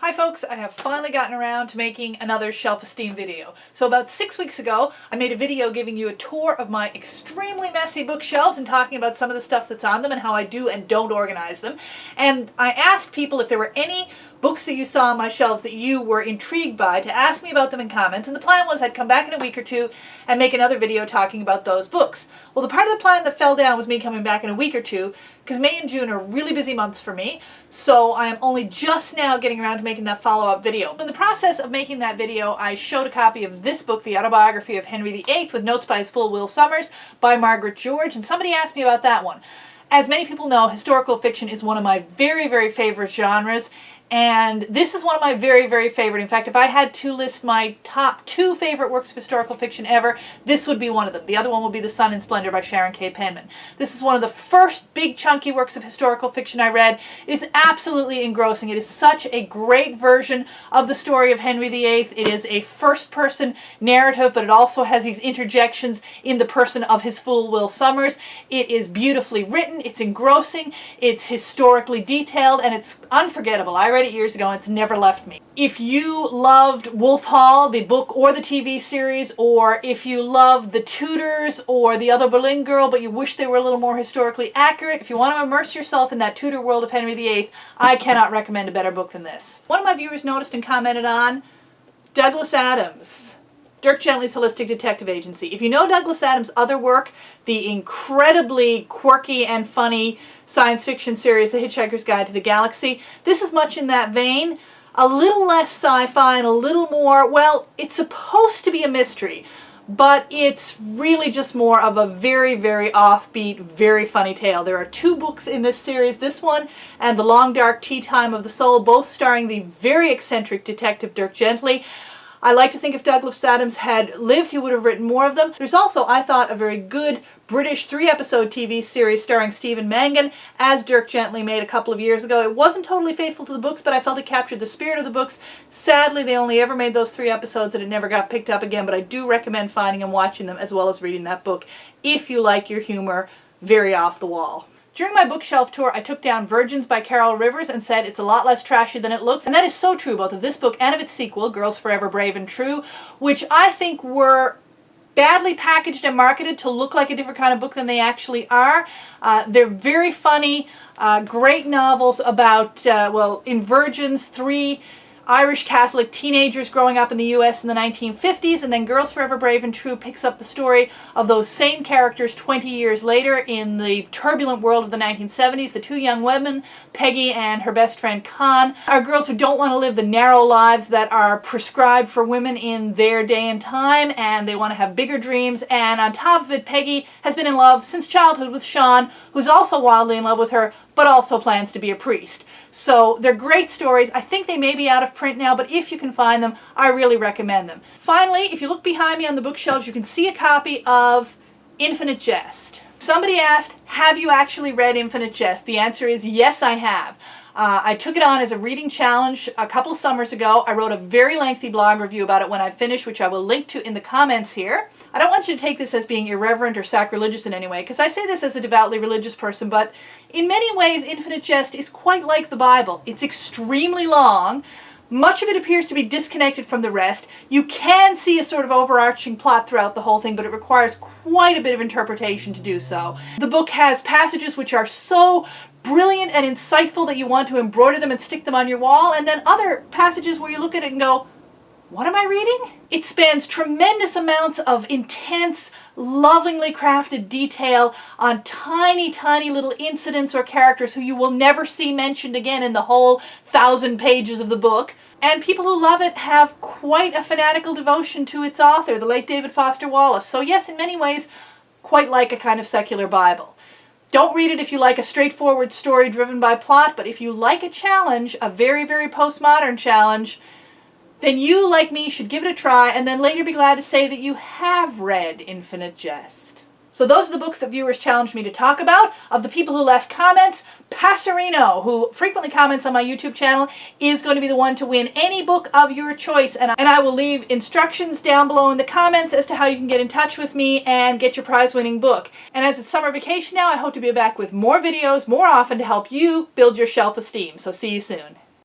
Hi folks, I have finally gotten around to making another shelf esteem video. So about 6 weeks ago, I made a video giving you a tour of my extremely messy bookshelves and talking about some of the stuff that's on them and how I do and don't organize them. And I asked people if there were any books that you saw on my shelves that you were intrigued by to ask me about them in comments, and the plan was I'd come back in a week or two and make another video talking about those books. Well, the part of the plan that fell down was me coming back in a week or two, because May and June are really busy months for me, so I am only just now getting around to making that follow-up video. In the process of making that video, I showed a copy of this book, The Autobiography of Henry VIII, with notes by his full Will Summers, by Margaret George, and somebody asked me about that one. As many people know, historical fiction is one of my very, very favorite genres, and this is one of my very, very favorite. In fact, if I had to list my top 2 favorite works of historical fiction ever, this would be one of them. The other one would be The Sun and Splendor by Sharon K. Penman. This is one of the first big chunky works of historical fiction I read. It is absolutely engrossing. It is such a great version of the story of Henry VIII. It is a first-person narrative, but it also has these interjections in the person of his full Will Summers. It is beautifully written, it's engrossing, it's historically detailed, and it's unforgettable. I read it years ago and it's never left me. If you loved Wolf Hall, the book or the TV series, or if you loved The Tudors or The Other Boleyn Girl, but you wish they were a little more historically accurate, if you want to immerse yourself in that Tudor world of Henry VIII, I cannot recommend a better book than this. One of my viewers noticed and commented on Douglas Adams, Dirk Gently's Holistic Detective Agency. If you know Douglas Adams' other work, the incredibly quirky and funny science fiction series, The Hitchhiker's Guide to the Galaxy, this is much in that vein. A little less sci-fi and a little more, well, it's supposed to be a mystery, but it's really just more of a very, very offbeat, very funny tale. There are 2 books in this series, this one and The Long Dark Tea Time of the Soul, both starring the very eccentric detective Dirk Gently. I like to think if Douglas Adams had lived, he would have written more of them. There's also, I thought, a very good British 3-episode TV series starring Stephen Mangan, as Dirk Gently made a couple of years ago. It wasn't totally faithful to the books, but I felt it captured the spirit of the books. Sadly, they only ever made those 3 episodes and it never got picked up again, but I do recommend finding and watching them as well as reading that book if you like your humor very off the wall. During my bookshelf tour, I took down Virgins by Carol Rivers and said it's a lot less trashy than it looks. And that is so true, both of this book and of its sequel, Girls Forever Brave and True, which I think were badly packaged and marketed to look like a different kind of book than they actually are. They're very funny, great novels about, well, in Virgins, 3 Irish Catholic teenagers growing up in the US in the 1950s, and then Girls Forever Brave and True picks up the story of those same characters 20 years later in the turbulent world of the 1970s. The 2 young women, Peggy and her best friend Con, are girls who don't want to live the narrow lives that are prescribed for women in their day and time, and they want to have bigger dreams. And on top of it, Peggy has been in love since childhood with Sean, who's also wildly in love with her, but also plans to be a priest. So they're great stories. I think they may be out of print now, but if you can find them, I really recommend them. Finally, if you look behind me on the bookshelves, you can see a copy of Infinite Jest. Somebody asked, have you actually read Infinite Jest? The answer is yes, I have. I took it on as a reading challenge a couple of summers ago. I wrote a very lengthy blog review about it when I finished, which I will link to in the comments here. I don't want you to take this as being irreverent or sacrilegious in any way, because I say this as a devoutly religious person, but in many ways Infinite Jest is quite like the Bible. It's extremely long. Much of it appears to be disconnected from the rest. You can see a sort of overarching plot throughout the whole thing, but it requires quite a bit of interpretation to do so. The book has passages which are so brilliant and insightful that you want to embroider them and stick them on your wall, and then other passages where you look at it and go, what am I reading? It spans tremendous amounts of intense, lovingly crafted detail on tiny, tiny little incidents or characters who you will never see mentioned again in the whole 1,000 pages of the book. And people who love it have quite a fanatical devotion to its author, the late David Foster Wallace. So yes, in many ways, quite like a kind of secular Bible. Don't read it if you like a straightforward story driven by plot, but if you like a challenge, a very, very postmodern challenge, then you, like me, should give it a try and then later be glad to say that you have read Infinite Jest. So those are the books that viewers challenged me to talk about. Of the people who left comments, Passerino, who frequently comments on my YouTube channel, is going to be the one to win any book of your choice. And I will leave instructions down below in the comments as to how you can get in touch with me and get your prize-winning book. And as it's summer vacation now, I hope to be back with more videos more often to help you build your shelf esteem. So see you soon.